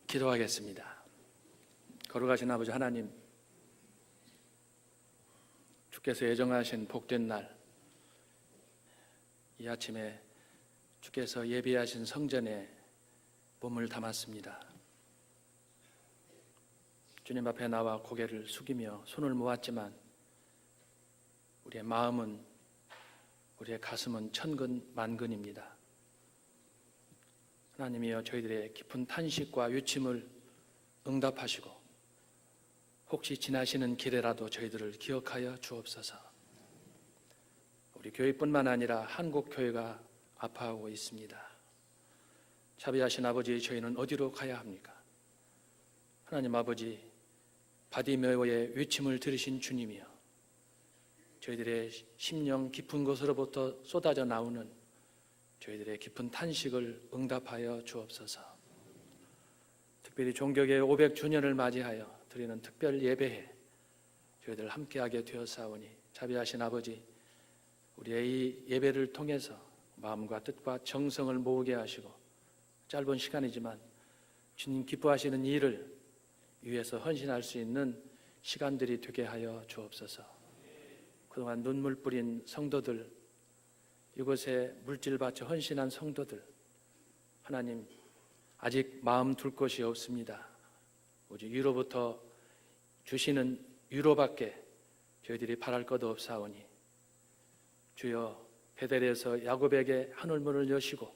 기도하겠습니다. 거룩하신 아버지 하나님, 주께서 예정하신 복된 날, 이 아침에 주께서 예비하신 성전에 몸을 담았습니다. 주님 앞에 나와 고개를 숙이며 손을 모았지만 우리의 마음은, 우리의 가슴은 천근만근입니다. 하나님이여, 저희들의 깊은 탄식과 외침을 응답하시고 혹시 지나시는 길에라도 저희들을 기억하여 주옵소서. 우리 교회뿐만 아니라 한국 교회가 아파하고 있습니다. 자비하신 아버지, 저희는 어디로 가야 합니까? 하나님 아버지, 바디메오의 외침을 들으신 주님이여, 저희들의 심령 깊은 곳으로부터 쏟아져 나오는 저희들의 깊은 탄식을 응답하여 주옵소서. 특별히 종교계의 500주년을 맞이하여 드리는 특별 예배에 저희들 함께하게 되었사오니 자비하신 아버지, 우리의 이 예배를 통해서 마음과 뜻과 정성을 모으게 하시고 짧은 시간이지만 주님 기뻐하시는 일을 위해서 헌신할 수 있는 시간들이 되게 하여 주옵소서. 그동안 눈물 뿌린 성도들, 이곳에 물질 바쳐 헌신한 성도들, 하나님 아직 마음 둘 곳이 없습니다. 오직 위로부터 주시는 위로밖에 저희들이 바랄 것 없사오니 주여, 베델에서 야곱에게 하늘문을 여시고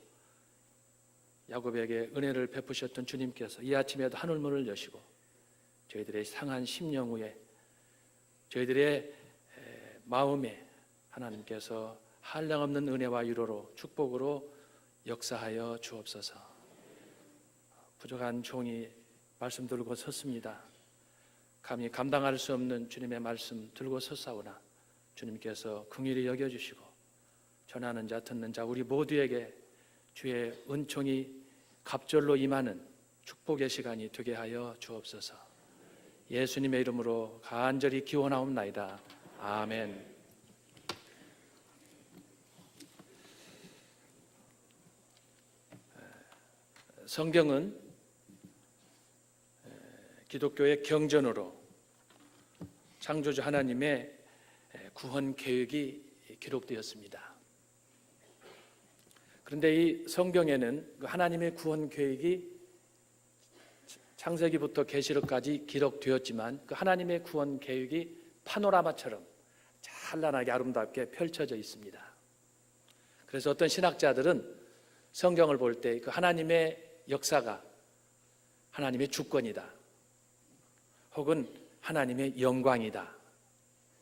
야곱에게 은혜를 베푸셨던 주님께서 이 아침에도 하늘문을 여시고 저희들의 상한 심령 위에, 저희들의 마음에 하나님께서 한량없는 은혜와 위로로 축복으로 역사하여 주옵소서. 부족한 종이 말씀 들고 섰습니다. 감히 감당할 수 없는 주님의 말씀 들고 섰사오나 주님께서 긍휼히 여겨주시고 전하는 자 듣는 자 우리 모두에게 주의 은총이 갑절로 임하는 축복의 시간이 되게 하여 주옵소서. 예수님의 이름으로 간절히 기원하옵나이다. 아멘. 성경은 기독교의 경전으로 창조주 하나님의 구원 계획이 기록되었습니다. 그런데 이 성경에는 하나님의 구원 계획이 창세기부터 계시록까지 기록되었지만 그 하나님의 구원 계획이 파노라마처럼 찬란하게 아름답게 펼쳐져 있습니다. 그래서 어떤 신학자들은 성경을 볼 때 그 하나님의 역사가 하나님의 주권이다, 혹은 하나님의 영광이다,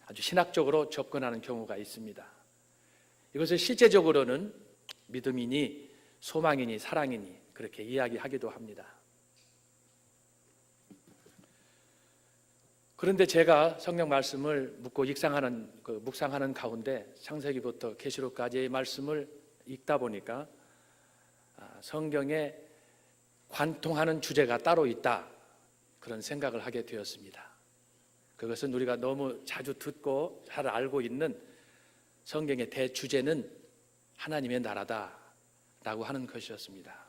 아주 신학적으로 접근하는 경우가 있습니다. 이것을 실제적으로는 믿음이니 소망이니 사랑이니 그렇게 이야기하기도 합니다. 그런데 제가 성경 말씀을 묵고 묵상하는 가운데 창세기부터 계시록까지의 말씀을 읽다 보니까 성경에 관통하는 주제가 따로 있다, 그런 생각을 하게 되었습니다. 그것은 우리가 너무 자주 듣고 잘 알고 있는 성경의 대주제는 하나님의 나라다라고 하는 것이었습니다.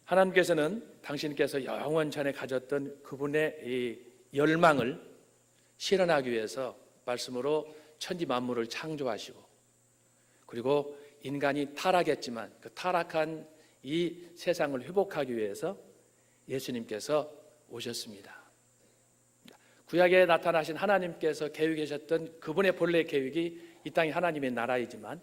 하나님께서는 당신께서 영원 전에 가졌던 그분의 이 열망을 실현하기 위해서 말씀으로 천지 만물을 창조하시고, 그리고 인간이 타락했지만 그 타락한 이 세상을 회복하기 위해서 예수님께서 오셨습니다. 구약에 나타나신 하나님께서 계획하셨던 그분의 본래 계획이 이 땅이 하나님의 나라이지만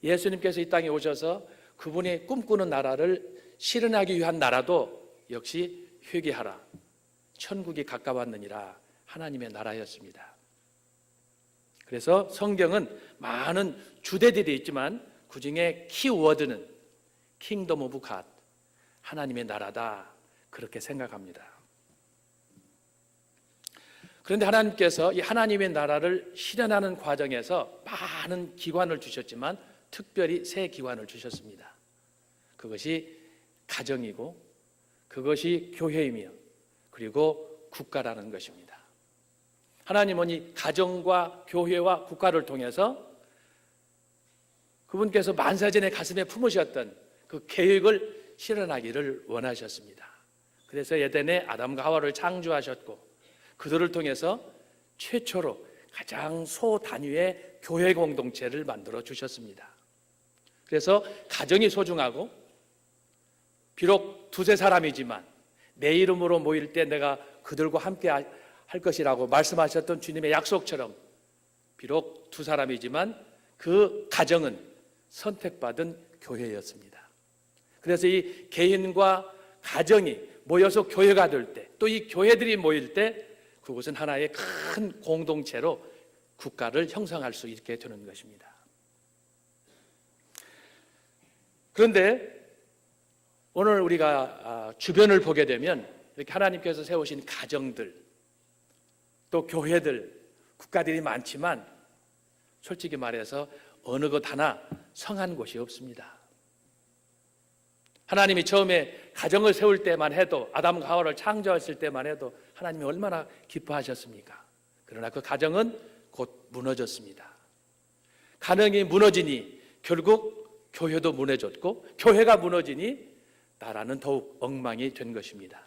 예수님께서 이 땅에 오셔서 그분이 꿈꾸는 나라를 실현하기 위한 나라도 역시 회개하라, 천국이 가까웠느니라, 하나님의 나라였습니다. 그래서 성경은 많은 주제들이 있지만 그중에 키워드는 킹덤 오브 갓, 하나님의 나라다, 그렇게 생각합니다. 그런데 하나님께서 이 하나님의 나라를 실현하는 과정에서 많은 기관을 주셨지만 특별히 세 기관을 주셨습니다. 그것이 가정이고, 그것이 교회이며, 그리고 국가라는 것입니다. 하나님은 이 가정과 교회와 국가를 통해서 그분께서 만세전에 가슴에 품으셨던 그 계획을 실현하기를 원하셨습니다. 그래서 에덴에 아담과 하와를 창조하셨고 그들을 통해서 최초로 가장 소단위의 교회 공동체를 만들어 주셨습니다. 그래서 가정이 소중하고 비록 두세 사람이지만 내 이름으로 모일 때 내가 그들과 함께 할 것이라고 말씀하셨던 주님의 약속처럼 비록 두 사람이지만 그 가정은 선택받은 교회였습니다. 그래서 이 개인과 가정이 모여서 교회가 될 때, 또 이 교회들이 모일 때 그곳은 하나의 큰 공동체로 국가를 형성할 수 있게 되는 것입니다. 그런데 오늘 우리가 주변을 보게 되면 이렇게 하나님께서 세우신 가정들, 또 교회들, 국가들이 많지만 솔직히 말해서 어느 것 하나 성한 곳이 없습니다. 하나님이 처음에 가정을 세울 때만 해도, 아담과 하와를 창조했을 때만 해도 하나님이 얼마나 기뻐하셨습니까? 그러나 그 가정은 곧 무너졌습니다. 가정이 무너지니 결국 교회도 무너졌고, 교회가 무너지니 나라는 더욱 엉망이 된 것입니다.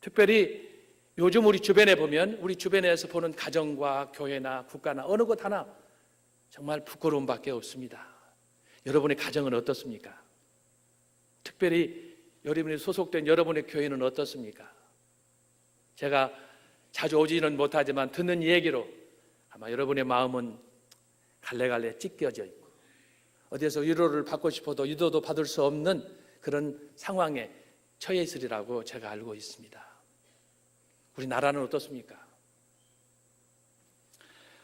특별히 요즘 우리 주변에 보면, 우리 주변에서 보는 가정과 교회나 국가나 어느 것 하나 정말 부끄러움밖에 없습니다. 여러분의 가정은 어떻습니까? 특별히 여러분이 소속된 여러분의 교회는 어떻습니까? 제가 자주 오지는 못하지만 듣는 얘기로 아마 여러분의 마음은 갈래갈래 찢겨져 있고 어디에서 위로를 받고 싶어도 위로도 받을 수 없는 그런 상황에 처해 있으리라고 제가 알고 있습니다. 우리 나라는 어떻습니까?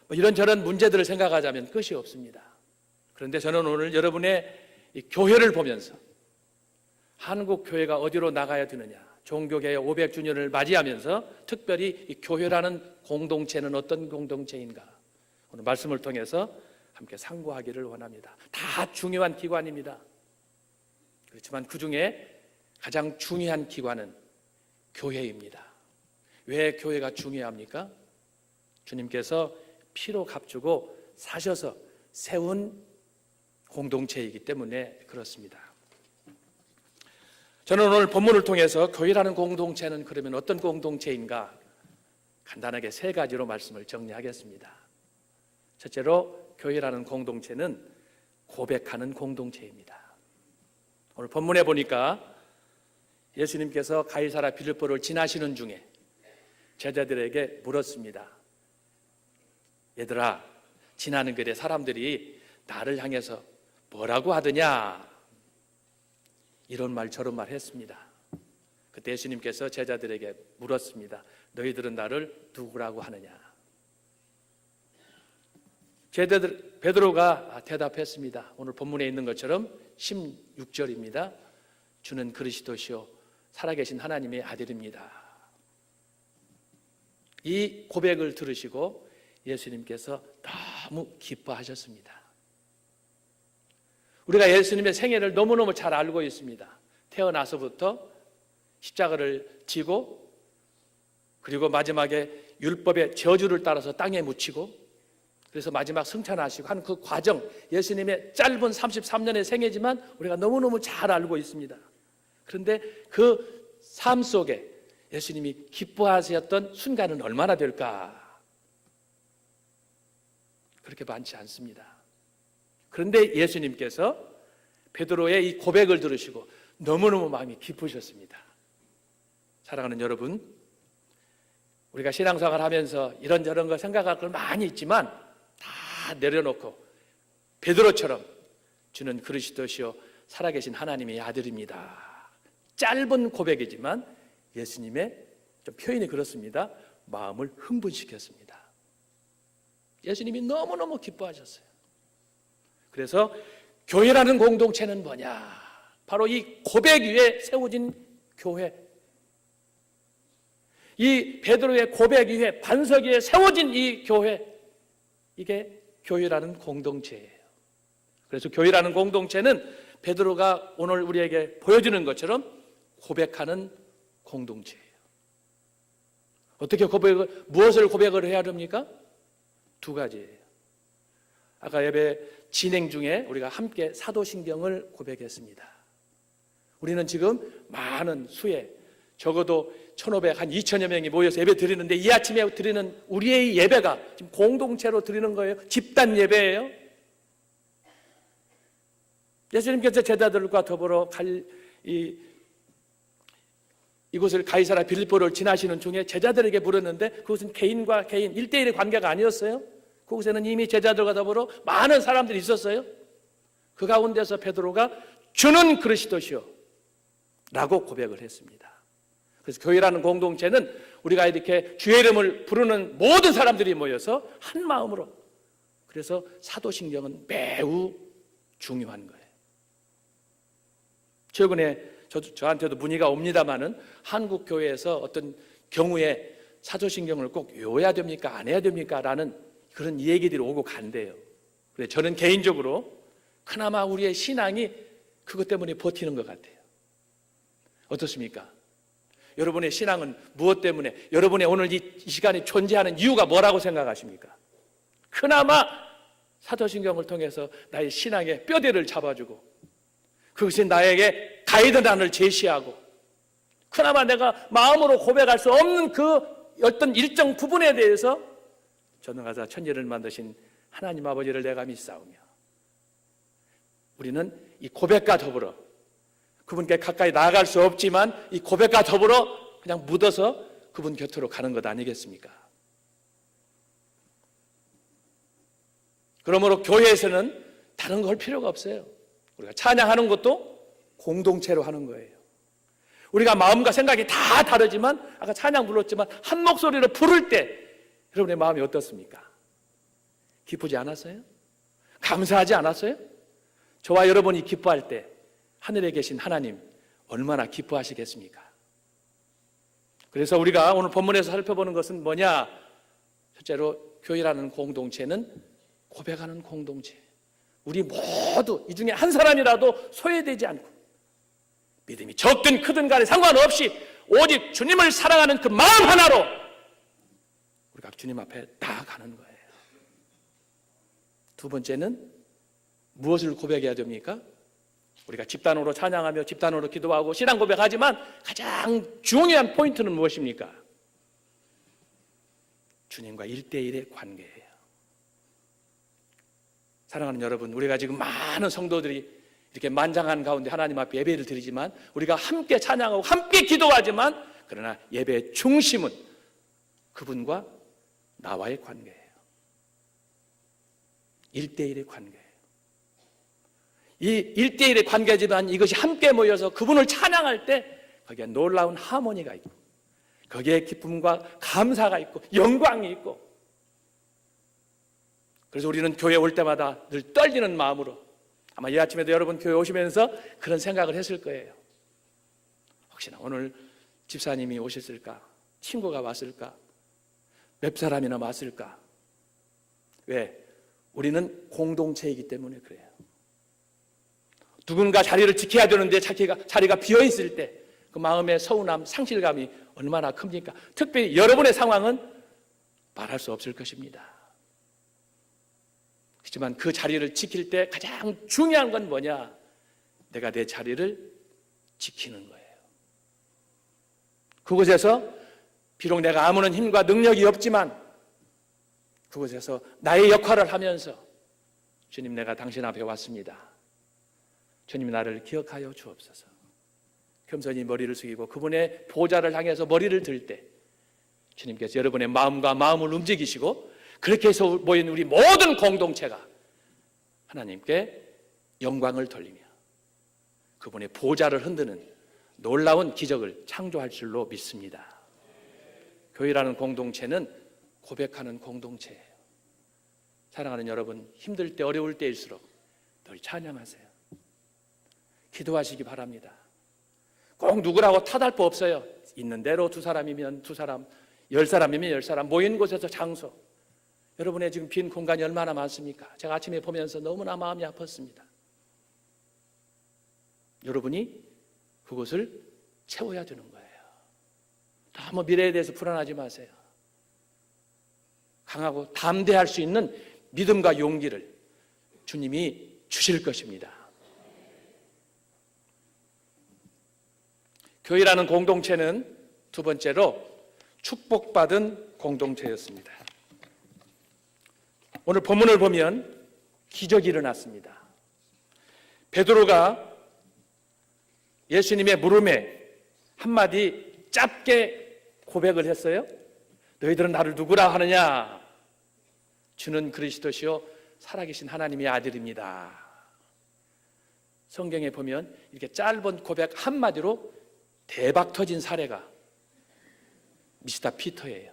이런저런 문제들을 생각하자면 끝이 없습니다. 그런데 저는 오늘 여러분의 이 교회를 보면서 한국 교회가 어디로 나가야 되느냐, 종교개혁 500주년을 맞이하면서 특별히 이 교회라는 공동체는 어떤 공동체인가, 오늘 말씀을 통해서 함께 상고하기를 원합니다. 다 중요한 기관입니다. 그렇지만 그 중에 가장 중요한 기관은 교회입니다. 왜 교회가 중요합니까? 주님께서 피로 값주고 사셔서 세운 공동체이기 때문에 그렇습니다. 저는 오늘 본문을 통해서 교회라는 공동체는 그러면 어떤 공동체인가 간단하게 세 가지로 말씀을 정리하겠습니다. 첫째로 교회라는 공동체는 고백하는 공동체입니다. 오늘 본문에 보니까 예수님께서 가이사랴 빌립보를 지나시는 중에 제자들에게 물었습니다. 얘들아, 지나는 길에 사람들이 나를 향해서 뭐라고 하더냐? 이런 말 저런 말 했습니다. 그때 예수님께서 제자들에게 물었습니다. 너희들은 나를 누구라고 하느냐? 제자들, 베드로가 대답했습니다. 오늘 본문에 있는 것처럼 16절입니다. 주는 그리스도시요 살아계신 하나님의 아들입니다. 이 고백을 들으시고 예수님께서 너무 기뻐하셨습니다. 우리가 예수님의 생애를 너무너무 잘 알고 있습니다. 태어나서부터 십자가를 지고 그리고 마지막에 율법의 저주를 따라서 땅에 묻히고 그래서 마지막 승천하시고 하는 그 과정, 예수님의 짧은 33년의 생애지만 우리가 너무너무 잘 알고 있습니다. 그런데 그 삶 속에 예수님이 기뻐하셨던 순간은 얼마나 될까? 그렇게 많지 않습니다. 그런데 예수님께서 베드로의 이 고백을 들으시고 너무너무 마음이 기쁘셨습니다. 사랑하는 여러분, 우리가 신앙생활을 하면서 이런저런 거 생각할 걸 많이 있지만 다 내려놓고 베드로처럼 주는 그리스도시요 살아계신 하나님의 아들입니다. 짧은 고백이지만 예수님의 좀 표현이 그렇습니다. 마음을 흥분시켰습니다. 예수님이 너무너무 기뻐하셨어요. 그래서 교회라는 공동체는 뭐냐? 바로 이 고백 위에 세워진 교회. 이 베드로의 고백 위에 반석 위에 세워진 이 교회. 이게 교회라는 공동체예요. 그래서 교회라는 공동체는 베드로가 오늘 우리에게 보여주는 것처럼 고백하는 공동체예요. 어떻게 고백을, 무엇을 고백을 해야 합니까? 두 가지예요. 아까 예배 진행 중에 우리가 함께 사도신경을 고백했습니다. 우리는 지금 많은 수에 적어도 1,500, 한 2,000여 명이 모여서 예배 드리는데 이 아침에 드리는 우리의 예배가 지금 공동체로 드리는 거예요. 집단 예배예요. 예수님께서 제자들과 더불어 이곳을 가이사랴 빌립보를 지나시는 중에 제자들에게 물었는데 그것은 개인과 개인 1대1의 관계가 아니었어요. 그곳에는 이미 제자들과 더불어 많은 사람들이 있었어요. 그 가운데서 베드로가 주는 그리스도시요 라고 고백을 했습니다. 그래서 교회라는 공동체는 우리가 이렇게 주의 이름을 부르는 모든 사람들이 모여서 한 마음으로, 그래서 사도신경은 매우 중요한 거예요. 최근에 저한테도 문의가 옵니다마는 한국 교회에서 어떤 경우에 사도신경을 꼭 외워야 됩니까? 안 해야 됩니까? 라는 그런 얘기들이 오고 간대요. 그래서 저는 개인적으로 그나마 우리의 신앙이 그것 때문에 버티는 것 같아요. 어떻습니까? 여러분의 신앙은 무엇 때문에, 여러분의 오늘 이 시간에 존재하는 이유가 뭐라고 생각하십니까? 그나마 사도신경을 통해서 나의 신앙의 뼈대를 잡아주고 그것이 나에게 가이드란을 제시하고 그나마 내가 마음으로 고백할 수 없는 그 어떤 일정 부분에 대해서 전능하사 천지를 만드신 하나님 아버지를 내가 믿사오며 우리는 이 고백과 더불어 그분께 가까이 나아갈 수 없지만 이 고백과 더불어 그냥 묻어서 그분 곁으로 가는 것 아니겠습니까? 그러므로 교회에서는 다른 거 할 필요가 없어요. 우리가 찬양하는 것도 공동체로 하는 거예요. 우리가 마음과 생각이 다 다르지만 아까 찬양 불렀지만 한 목소리로 부를 때 여러분의 마음이 어떻습니까? 기쁘지 않았어요? 감사하지 않았어요? 저와 여러분이 기뻐할 때 하늘에 계신 하나님 얼마나 기뻐하시겠습니까? 그래서 우리가 오늘 본문에서 살펴보는 것은 뭐냐? 첫째로 교회라는 공동체는 고백하는 공동체. 우리 모두 이 중에 한 사람이라도 소외되지 않고 믿음이 적든 크든 간에 상관없이 오직 주님을 사랑하는 그 마음 하나로 우리가 주님 앞에 나아가는 거예요. 두 번째는 무엇을 고백해야 됩니까? 우리가 집단으로 찬양하며 집단으로 기도하고 신앙 고백하지만 가장 중요한 포인트는 무엇입니까? 주님과 1대1의 관계예요. 사랑하는 여러분, 우리가 지금 많은 성도들이 이렇게 만장한 가운데 하나님 앞에 예배를 드리지만 우리가 함께 찬양하고 함께 기도하지만 그러나 예배의 중심은 그분과 나와의 관계예요. 1대1의 관계예요. 이 1대1의 관계지만 이것이 함께 모여서 그분을 찬양할 때 거기에 놀라운 하모니가 있고 거기에 기쁨과 감사가 있고 영광이 있고 그래서 우리는 교회 올 때마다 늘 떨리는 마음으로 아마 이 아침에도 여러분 교회 오시면서 그런 생각을 했을 거예요. 혹시나 오늘 집사님이 오셨을까? 친구가 왔을까? 몇 사람이나 왔을까? 왜? 우리는 공동체이기 때문에 그래요. 누군가 자리를 지켜야 되는데 자리가 비어있을 때 그 마음의 서운함, 상실감이 얼마나 큽니까? 특별히 여러분의 상황은 말할 수 없을 것입니다. 하지만 그 자리를 지킬 때 가장 중요한 건 뭐냐? 내가 내 자리를 지키는 거예요. 그곳에서 비록 내가 아무런 힘과 능력이 없지만 그곳에서 나의 역할을 하면서 주님, 내가 당신 앞에 왔습니다. 주님, 나를 기억하여 주옵소서. 겸손히 머리를 숙이고 그분의 보좌를 향해서 머리를 들 때 주님께서 여러분의 마음과 마음을 움직이시고 그렇게 해서 모인 우리 모든 공동체가 하나님께 영광을 돌리며 그분의 보좌를 흔드는 놀라운 기적을 창조할 줄로 믿습니다. 교회라는 공동체는 고백하는 공동체예요. 사랑하는 여러분, 힘들 때 어려울 때일수록 늘 찬양하세요. 기도하시기 바랍니다. 꼭 누구라고 탓할 거 없어요. 있는 대로 2사람이면 2사람, 10사람이면 10사람, 모인 곳에서 장소. 여러분의 지금 빈 공간이 얼마나 많습니까? 제가 아침에 보면서 너무나 마음이 아팠습니다. 여러분이 그곳을 채워야 되는 거예요. 너무 미래에 대해서 불안하지 마세요. 강하고 담대할 수 있는 믿음과 용기를 주님이 주실 것입니다. 교회라는 공동체는 두 번째로 축복받은 공동체였습니다. 오늘 본문을 보면 기적이 일어났습니다. 베드로가 예수님의 물음에 한마디 짧게 고백을 했어요. 너희들은 나를 누구라 하느냐? 주는 그리스도시요 살아계신 하나님의 아들입니다. 성경에 보면 이렇게 짧은 고백 한마디로 대박 터진 사례가 미스터 피터예요.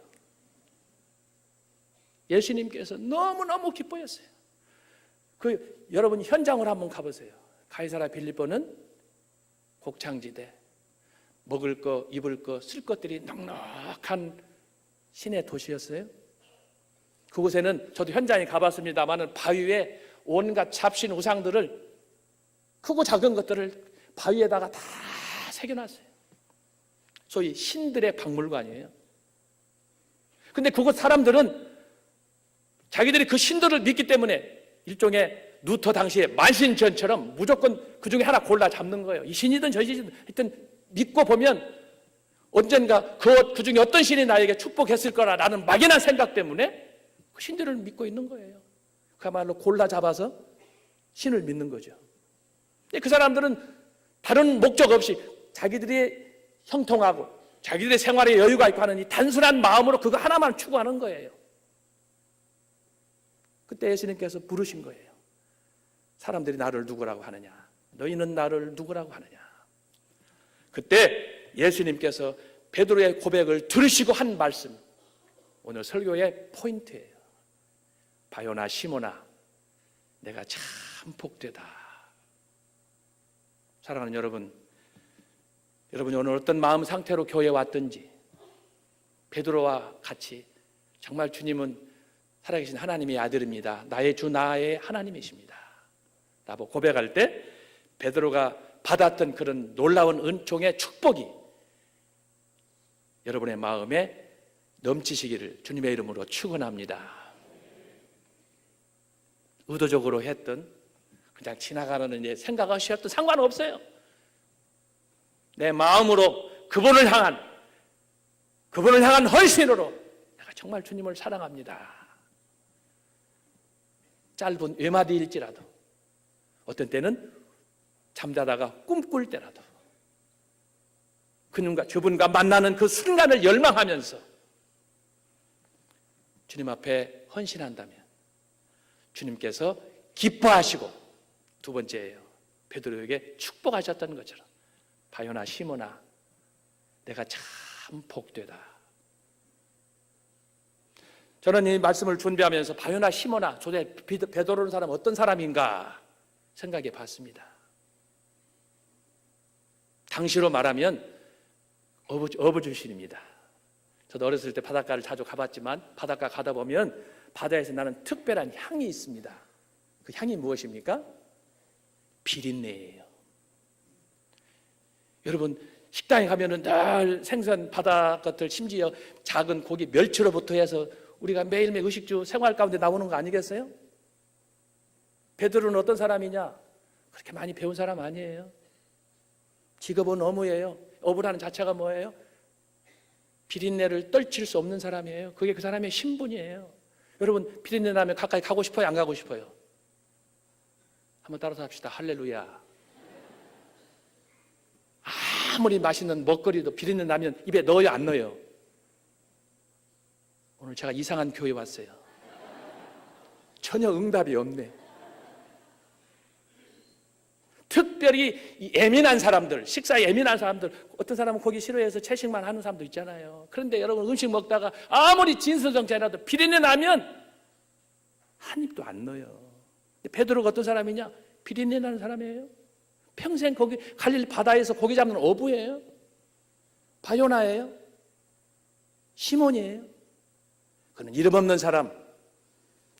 예수님께서 너무너무 기뻐했어요. 여러분 현장으로 한번 가보세요. 가이사랴 빌립보는 곡창지대, 먹을 거, 입을 거, 쓸 것들이 넉넉한 시내 도시였어요. 그곳에는 저도 현장에 가봤습니다만 바위 위에 온갖 잡신 우상들을 크고 작은 것들을 바위에다가 다 새겨놨어요. 소위 신들의 박물관이에요. 근데 그곳 사람들은 자기들이 그 신들을 믿기 때문에 일종의 루터 당시에 만신전처럼 무조건 그 중에 하나 골라 잡는 거예요. 이 신이든 저 신이든 하여튼 믿고 보면 언젠가 그 중에 어떤 신이 나에게 축복했을 거라는 막연한 생각 때문에 그 신들을 믿고 있는 거예요. 그야말로 골라 잡아서 신을 믿는 거죠. 근데 그 사람들은 다른 목적 없이 자기들이 형통하고 자기들의 생활에 여유가 있고 하는 이 단순한 마음으로 그거 하나만 추구하는 거예요. 그때 예수님께서 부르신 거예요. 사람들이 나를 누구라고 하느냐? 너희는 나를 누구라고 하느냐? 그때 예수님께서 베드로의 고백을 들으시고 한 말씀, 오늘 설교의 포인트예요. 바요나 시모나, 내가 참 복되다. 사랑하는 여러분, 여러분이 오늘 어떤 마음 상태로 교회에 왔든지 베드로와 같이 정말 주님은 살아계신 하나님의 아들입니다. 나의 주 나의 하나님이십니다. 라고 고백할 때 베드로가 받았던 그런 놀라운 은총의 축복이 여러분의 마음에 넘치시기를 주님의 이름으로 축원합니다. 의도적으로 했던 그냥 지나가는 생각 없이 했던 상관없어요. 내 마음으로 그분을 향한 헌신으로 내가 정말 주님을 사랑합니다. 짧은 외마디일지라도 어떤 때는 잠자다가 꿈꿀 때라도 저분과 만나는 그 순간을 열망하면서 주님 앞에 헌신한다면 주님께서 기뻐하시고 두 번째예요. 베드로에게 축복하셨다는 것처럼 바요나 시모나 내가 참 복되다. 저는 이 말씀을 준비하면서 바요나 시모나 도대체 베드로라는 사람 어떤 사람인가 생각해 봤습니다. 당시로 말하면 어부주신입니다. 저도 어렸을 때 바닷가를 자주 가봤지만 바닷가 가다 보면 바다에서 나는 특별한 향이 있습니다. 그 향이 무엇입니까? 비린내예요. 여러분 식당에 가면은 늘 생선, 바다 것들, 심지어 작은 고기, 멸치로부터 해서 우리가 매일매일 의식주 생활 가운데 나오는 거 아니겠어요? 베드로는 어떤 사람이냐? 그렇게 많이 배운 사람 아니에요. 직업은 어부예요. 어부라는 자체가 뭐예요? 비린내를 떨칠 수 없는 사람이에요. 그게 그 사람의 신분이에요. 여러분 비린내 나면 가까이 가고 싶어요? 안 가고 싶어요? 한번 따라서 합시다. 할렐루야. 아무리 맛있는 먹거리도 비린내 나면 입에 넣어요? 안 넣어요? 오늘 제가 이상한 교회 왔어요. 전혀 응답이 없네. 특별히 이 예민한 사람들, 식사에 예민한 사람들, 어떤 사람은 고기 싫어해서 채식만 하는 사람도 있잖아요. 그런데 여러분 음식 먹다가 아무리 진수성찬이라도 비린내 나면 한 입도 안 넣어요. 베드로가 어떤 사람이냐? 비린내 나는 사람이에요. 평생 거기 갈릴리 바다에서 고기 잡는 어부예요. 바요나예요. 시몬이에요. 그는 이름 없는 사람,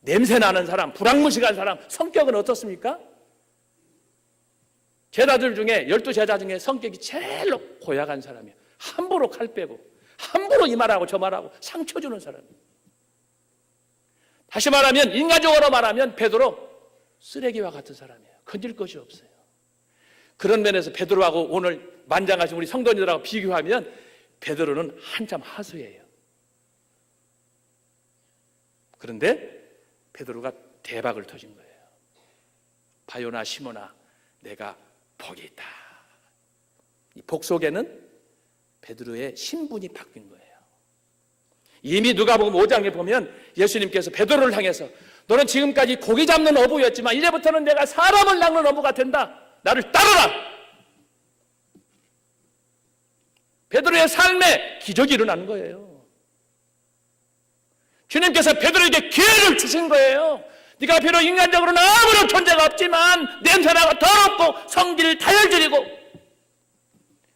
냄새 나는 사람, 불황무식한 사람, 성격은 어떻습니까? 제자들 중에 12제자 중에 성격이 제일로 고약한 사람이에요. 함부로 칼 빼고 함부로 이 말하고 저 말하고 상처 주는 사람이에요. 다시 말하면 인간적으로 말하면 베드로 쓰레기와 같은 사람이에요. 건질 것이 없어요. 그런 면에서 베드로하고 오늘 만장하신 우리 성도님들하고 비교하면 베드로는 한참 하수예요. 그런데 베드로가 대박을 터진 거예요. 바요나 시몬아, 내가 복이 있다. 이 복 속에는 베드로의 신분이 바뀐 거예요. 이미 누가복음 5장에 보면 예수님께서 베드로를 향해서 너는 지금까지 고기 잡는 어부였지만 이제부터는 내가 사람을 낚는 어부가 된다. 나를 따르라. 베드로의 삶에 기적이 일어나는 거예요. 주님께서 베드로에게 기회를 주신 거예요. 네가 비록 인간적으로는 아무런 존재가 없지만 냄새나고 더럽고 성질 다혈질이고,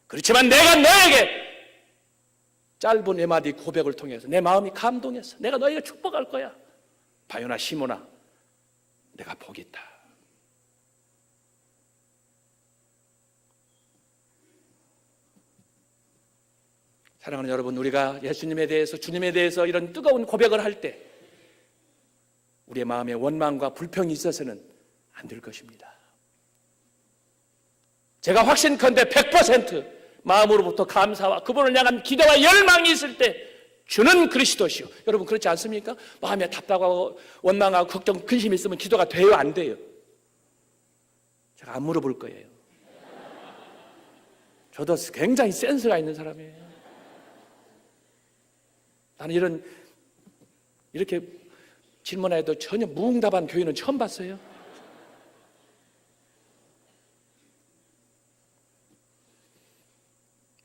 그렇지만 내가 너에게 짧은 네 마디 고백을 통해서 내 마음이 감동했어. 내가 너에게 축복할 거야. 바요나 시몬아, 내가 복이 있다. 사랑하는 여러분, 우리가 예수님에 대해서, 주님에 대해서 이런 뜨거운 고백을 할 때 우리의 마음에 원망과 불평이 있어서는 안 될 것입니다. 제가 확신컨대 100% 마음으로부터 감사와 그분을 향한 기대와 열망이 있을 때 주는 그리스도시요. 여러분 그렇지 않습니까? 마음에 답답하고 원망하고 걱정, 근심이 있으면 기도가 돼요, 안 돼요? 제가 안 물어볼 거예요. 저도 굉장히 센스가 있는 사람이에요. 나는 이렇게 질문해도 전혀 무응답한 교회는 처음 봤어요.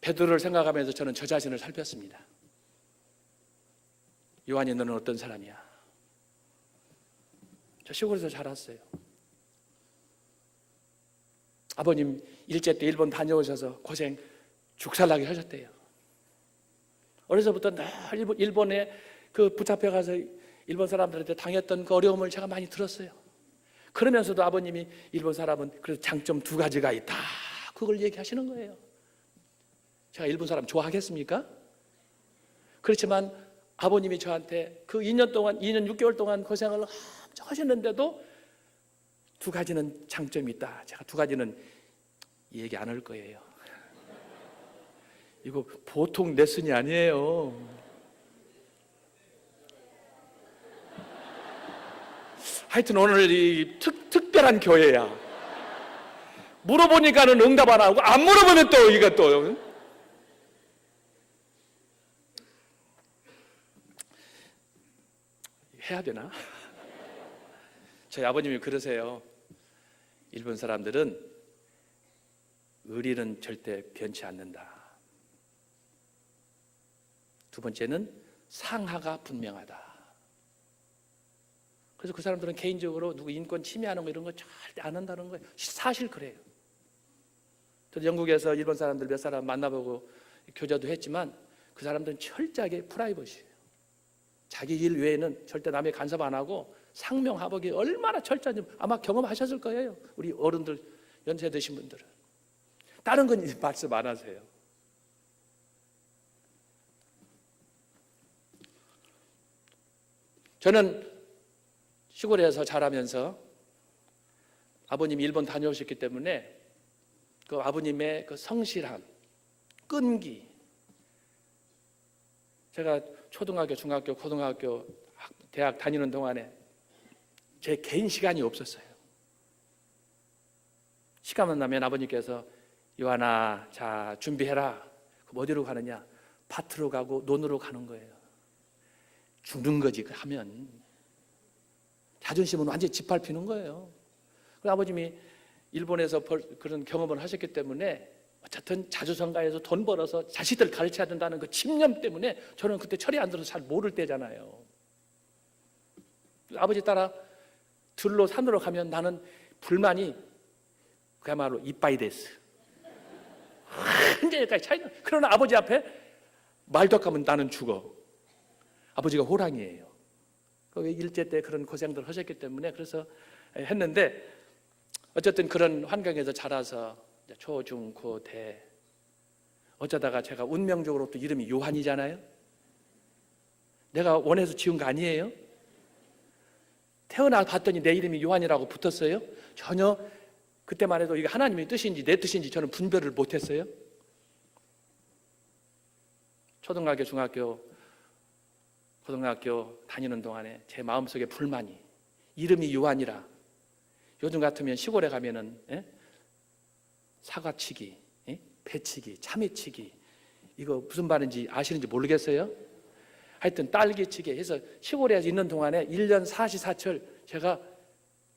베드로를 생각하면서 저는 저 자신을 살폈습니다. 요한이 너는 어떤 사람이야? 저 시골에서 자랐어요. 아버님 일제 때 일본 다녀오셔서 고생 죽살나게 하셨대요. 어려서부터 늘 일본에 붙잡혀가서 일본 사람들한테 당했던 그 어려움을 제가 많이 들었어요. 그러면서도 아버님이 일본 사람은 그래도 장점 2가지가 있다, 그걸 얘기하시는 거예요. 제가 일본 사람 좋아하겠습니까? 그렇지만 아버님이 저한테 그 2년 6개월 동안 고생을 하셨는데도 2가지는 장점이 있다. 제가 2가지는 얘기 안 할 거예요. 이거 보통 레슨이 아니에요. 하여튼 오늘 이 특별한 교회야. 물어보니까는 응답 안 하고 안 물어보면 또 이거 또 해야 되나? 저희 아버님이 그러세요. 일본 사람들은 의리는 절대 변치 않는다. 2번째는 상하가 분명하다. 그래서 그 사람들은 개인적으로 누구 인권 침해하는 거 이런 거 절대 안 한다는 거예요. 사실 그래요. 저도 영국에서 일본 사람들 몇 사람 만나보고 교제도 했지만 그 사람들은 철저하게 프라이버시예요. 자기 일 외에는 절대 남의 간섭 안 하고 상명하복이 얼마나 철저한지 아마 경험하셨을 거예요. 우리 어른들, 연세 드신 분들은. 다른 건 말씀 안 하세요. 저는 시골에서 자라면서 아버님이 일본 다녀오셨기 때문에 그 아버님의 그 성실함, 끈기, 제가 초등학교, 중학교, 고등학교, 대학 다니는 동안에 제 개인 시간이 없었어요. 시간만 나면 아버님께서 요한아, 자 준비해라. 그럼 어디로 가느냐? 밭으로 가고 논으로 가는 거예요. 죽는 거지 하면. 자존심은 완전히 짓밟히는 거예요. 그래서 아버님이 일본에서 그런 경험을 하셨기 때문에 어쨌든 자주성가해서 돈 벌어서 자식들 가르쳐야 된다는 그 집념 때문에 저는 그때 철이 안 들어서 잘 모를 때잖아요. 아버지 따라 들로 산으로 가면 나는 불만이 그야말로 이빠이 데스. 완전히 차이나. 그러나 아버지 앞에 말덕하면 나는 죽어. 아버지가 호랑이에요. 일제 때 그런 고생들 하셨기 때문에 그래서 했는데 어쨌든 그런 환경에서 자라서 초, 중, 고, 대 어쩌다가 제가 운명적으로 또 이름이 요한이잖아요. 내가 원해서 지은 거 아니에요. 태어나 봤더니 내 이름이 요한이라고 붙었어요. 전혀 그때만 해도 이게 하나님의 뜻인지 내 뜻인지 저는 분별을 못했어요. 초등학교, 중학교, 고등학교 다니는 동안에 제 마음속에 불만이, 이름이 요한이라 요즘 같으면 시골에 가면은 사과치기, 배치기, 참외치기, 이거 무슨 말인지 아시는지 모르겠어요? 하여튼 딸기치기 해서 시골에 있는 동안에 1년 사시사철 제가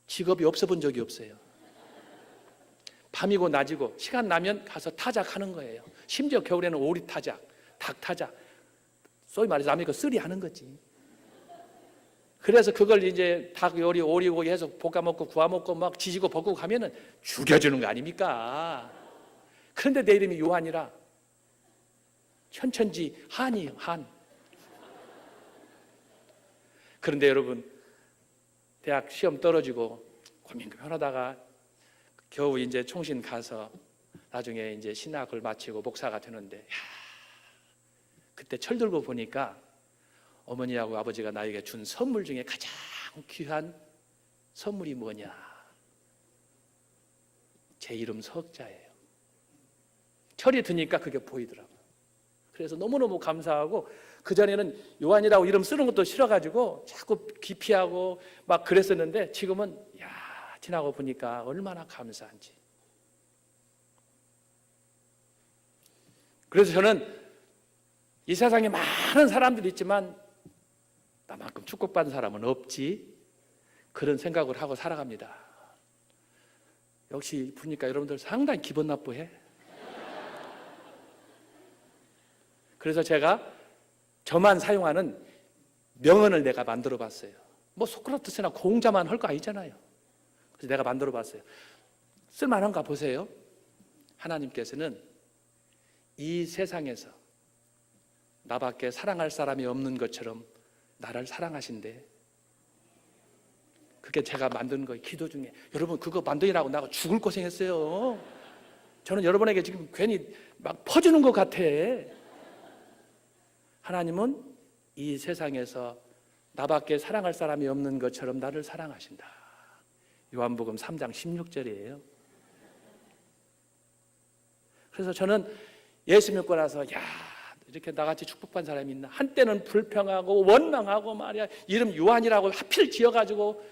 직업이 없어 본 적이 없어요. 밤이고 낮이고 시간 나면 가서 타작하는 거예요. 심지어 겨울에는 오리 타작, 닭 타작, 소위 말해서 아메리카 쓰리 하는 거지. 그래서 그걸 이제 닭 요리, 오리고기 해서 볶아 먹고 구워 먹고 막 지지고 볶고 가면은 죽여주는 거 아닙니까? 그런데 내 이름이 요한이라 천천지 한이 한. 그런데 여러분, 대학 시험 떨어지고 고민하다가 겨우 이제 총신 가서 나중에 이제 신학을 마치고 목사가 되는데, 그때 철들고 보니까 어머니하고 아버지가 나에게 준 선물 중에 가장 귀한 선물이 뭐냐? 제 이름 석자예요. 철이 드니까 그게 보이더라고요. 그래서 너무너무 감사하고, 그전에는 요한이라고 이름 쓰는 것도 싫어가지고 자꾸 기피하고 막 그랬었는데, 지금은 지나고 보니까 얼마나 감사한지. 그래서 저는 이 세상에 많은 사람들이 있지만 나만큼 축복받은 사람은 없지, 그런 생각을 하고 살아갑니다. 역시 보니까 여러분들 상당히 기분 나쁘해. 그래서 제가 저만 사용하는 명언을 내가 만들어 봤어요. 뭐 소크라테스나 공자만 할 거 아니잖아요. 그래서 내가 만들어 봤어요. 쓸만한가 보세요. 하나님께서는 이 세상에서 나밖에 사랑할 사람이 없는 것처럼 나를 사랑하신대. 그게 제가 만든 거예요. 기도 중에. 여러분, 그거 만드느라고 나가 죽을 고생했어요. 저는 여러분에게 지금 괜히 막 퍼주는 것 같아. 하나님은 이 세상에서 나밖에 사랑할 사람이 없는 것처럼 나를 사랑하신다. 요한복음 3장 16절이에요. 그래서 저는 예수 믿고 나서 이렇게 나같이 축복받은 사람이 있나? 한때는 불평하고 원망하고 말이야. 이름 요한이라고 하필 지어가지고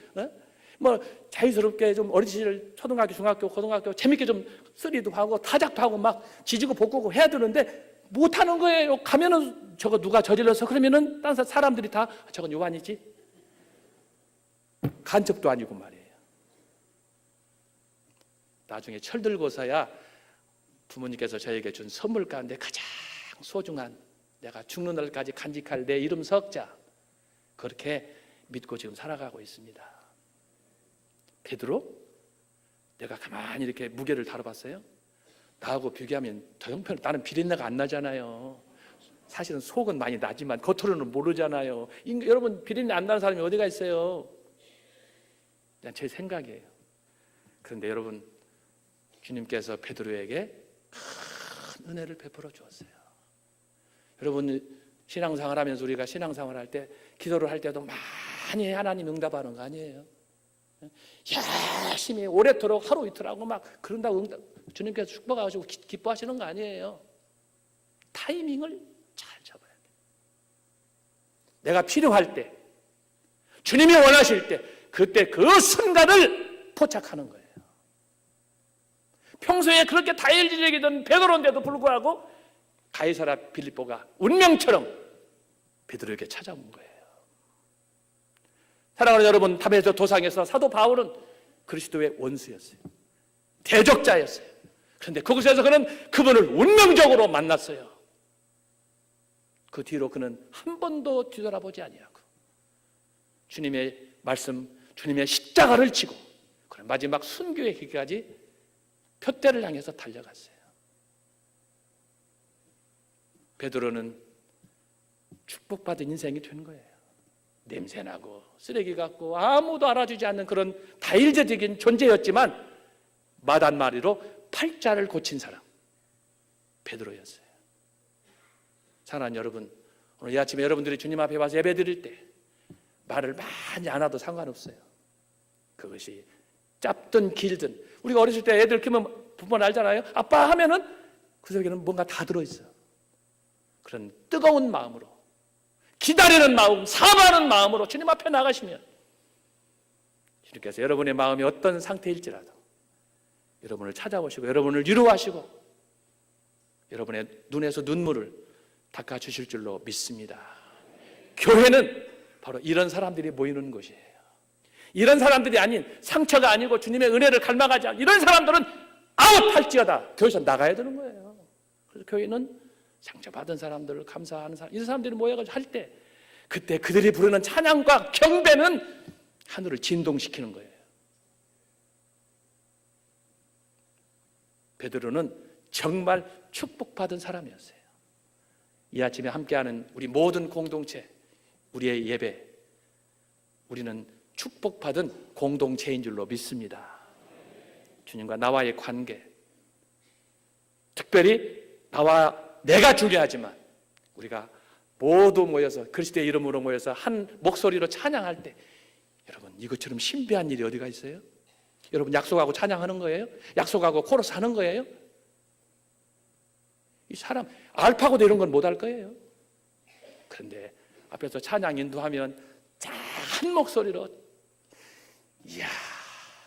뭐 자유스럽게 좀 어린 시절 초등학교, 중학교, 고등학교 재밌게 좀 쓰리도 하고 타작도 하고 막 지지고 볶고 해야 되는데 못하는 거예요. 가면은 저거 누가 저질러서 그러면은 딴 사람들이 다 저건 요한이지. 간첩도 아니고 말이에요. 나중에 철들고서야 부모님께서 저에게 준 선물 가운데 가장 소중한, 내가 죽는 날까지 간직할 내 이름 석자, 그렇게 믿고 지금 살아가고 있습니다. 베드로? 내가 가만히 이렇게 무게를 다뤄봤어요. 나하고 비교하면 더 형편, 나는 비린내가 안 나잖아요. 사실은 속은 많이 나지만 겉으로는 모르잖아요. 여러분, 비린내 안 나는 사람이 어디가 있어요? 그냥 제 생각이에요. 그런데 여러분, 주님께서 베드로에게 큰 은혜를 베풀어 주었어요. 여러분, 신앙생활 하면서 우리가 신앙생활 할 때, 기도를 할 때도 많이 하나님 응답하는 거 아니에요? 열심히 오래도록 하루 이틀 하고 막 그런다고 주님께서 축복하시고 기뻐하시는 거 아니에요. 타이밍을 잘 잡아야 돼요. 내가 필요할 때, 주님이 원하실 때, 그때 그 순간을 포착하는 거예요. 평소에 그렇게 다혈질적이던 베드로인데도 불구하고 가이사라 빌립보가 운명처럼 베드로에게 찾아온 거예요. 사랑하는 여러분, 담에서 도상에서 사도 바울은 그리스도의 원수였어요. 대적자였어요. 그런데 그곳에서 그는 그분을 운명적으로 만났어요. 그 뒤로 그는 한 번도 뒤돌아보지 아니하고 주님의 말씀, 주님의 십자가를 지고 마지막 순교의 길까지 표대를 향해서 달려갔어요. 베드로는 축복받은 인생이 된 거예요. 냄새나고 쓰레기 같고 아무도 알아주지 않는 그런 다일제적인 존재였지만 마단마리로 팔자를 고친 사람, 베드로였어요. 사랑하는 여러분, 오늘 이 아침에 여러분들이 주님 앞에 와서 예배 드릴 때 말을 많이 안 해도 상관없어요. 그것이 짧든 길든, 우리가 어렸을 때 애들 키우면 부모는 알잖아요. 아빠 하면은 그 속에는 뭔가 다 들어있어요. 그런 뜨거운 마음으로, 기다리는 마음, 사모하는 마음으로 주님 앞에 나가시면 주님께서 여러분의 마음이 어떤 상태일지라도 여러분을 찾아오시고 여러분을 위로하시고 여러분의 눈에서 눈물을 닦아주실 줄로 믿습니다. 교회는 바로 이런 사람들이 모이는 곳이에요. 이런 사람들이 아닌, 상처가 아니고 주님의 은혜를 갈망하지 않은 이런 사람들은 아웃할지어다 교회에서 나가야 되는 거예요. 그래서 교회는 상처받은 사람들을 감사하는 사람, 이런 사람들이 모여가지고 할 때 그때 그들이 부르는 찬양과 경배는 하늘을 진동시키는 거예요. 베드로는 정말 축복받은 사람이었어요. 이 아침에 함께하는 우리 모든 공동체, 우리의 예배, 우리는 축복받은 공동체인 줄로 믿습니다. 주님과 나와의 관계, 특별히 내가 중요하지만 우리가 모두 모여서 그리스도의 이름으로 모여서 한 목소리로 찬양할 때, 여러분 이것처럼 신비한 일이 어디가 있어요? 여러분 약속하고 찬양하는 거예요? 약속하고 코러스 하는 거예요? 이 사람 알파고도 이런 건 못 할 거예요. 그런데 앞에서 찬양 인도하면 한 목소리로, 이야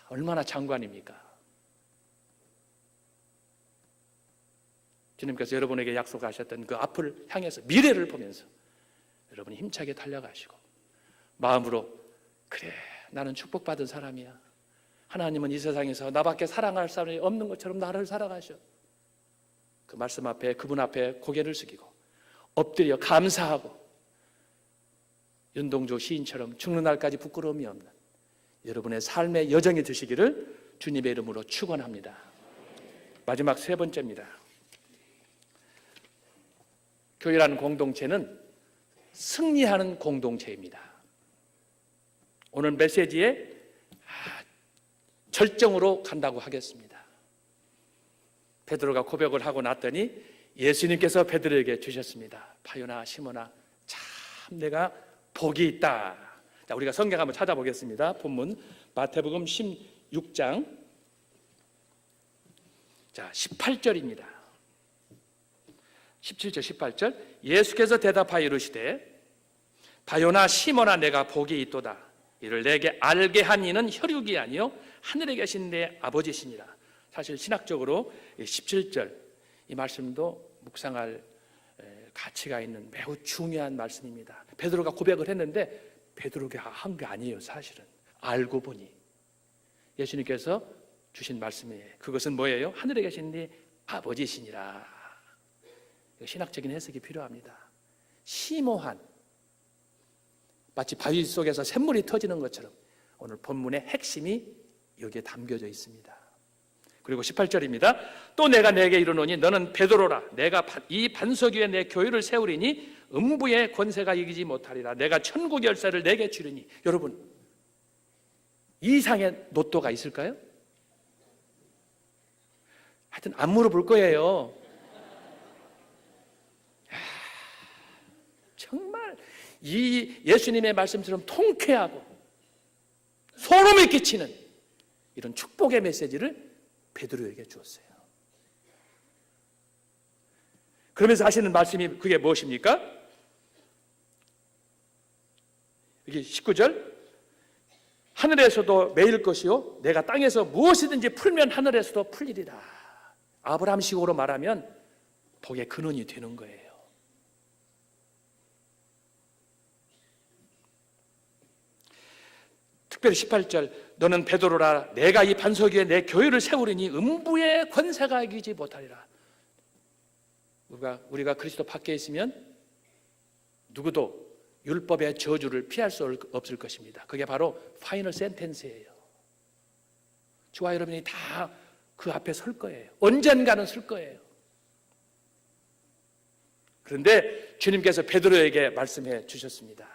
얼마나 장관입니까? 주님께서 여러분에게 약속하셨던 그 앞을 향해서 미래를 보면서 여러분이 힘차게 달려가시고 마음으로, 그래 나는 축복받은 사람이야, 하나님은 이 세상에서 나밖에 사랑할 사람이 없는 것처럼 나를 사랑하셔. 그 말씀 앞에, 그분 앞에 고개를 숙이고 엎드려 감사하고 윤동조 시인처럼 죽는 날까지 부끄러움이 없는 여러분의 삶의 여정이 되시기를 주님의 이름으로 축원합니다. 마지막 세 번째입니다. 교회라는 공동체는 승리하는 공동체입니다. 오늘 메시지에 절정으로 간다고 하겠습니다. 베드로가 고백을 하고 났더니 예수님께서 베드로에게 주셨습니다. 바요나 시몬아, 참 내가 복이 있다. 자, 우리가 성경 한번 찾아보겠습니다. 본문 마태복음 16장 18절입니다. 17절 18절, 예수께서 대답하여 이르시되 바요나 시몬아 내가 복이 있도다. 이를 내게 알게 한 이는 혈육이 아니요 하늘에 계신 내 아버지시니라. 사실 신학적으로 17절 이 말씀도 묵상할 가치가 있는 매우 중요한 말씀입니다. 베드로가 고백을 했는데 베드로가 한 게 아니에요. 사실은 알고 보니 예수님께서 주신 말씀이에요. 그것은 뭐예요? 하늘에 계신 네 아버지시니라. 신학적인 해석이 필요합니다. 심오한, 마치 바위 속에서 샘물이 터지는 것처럼 오늘 본문의 핵심이 여기에 담겨져 있습니다. 그리고 18절입니다. 또 내가 내게 이르노니 너는 베드로라. 내가 이 반석 위에 내 교회를 세우리니 음부의 권세가 이기지 못하리라. 내가 천국 열쇠를 내게 주리니. 여러분, 이 이상의 노또가 있을까요? 하여튼 안 물어볼 거예요. 정말 이 예수님의 말씀처럼 통쾌하고 소름이 끼치는 이런 축복의 메시지를 베드로에게 주었어요. 그러면서 하시는 말씀이 그게 무엇입니까? 여기 19절, 하늘에서도 매일 것이요 내가 땅에서 무엇이든지 풀면 하늘에서도 풀리리라. 아브라함식으로 말하면 복의 근원이 되는 거예요. 특별히 18절, 너는 베드로라. 내가 이 반석 위에 내 교회를 세우리니 음부의 권세가 이기지 못하리라. 우리가 그리스도 밖에 있으면 누구도 율법의 저주를 피할 수 없을 것입니다. 그게 바로 파이널 센텐스예요. 저와 여러분이 다 그 앞에 설 거예요. 언젠가는 설 거예요. 그런데 주님께서 베드로에게 말씀해 주셨습니다.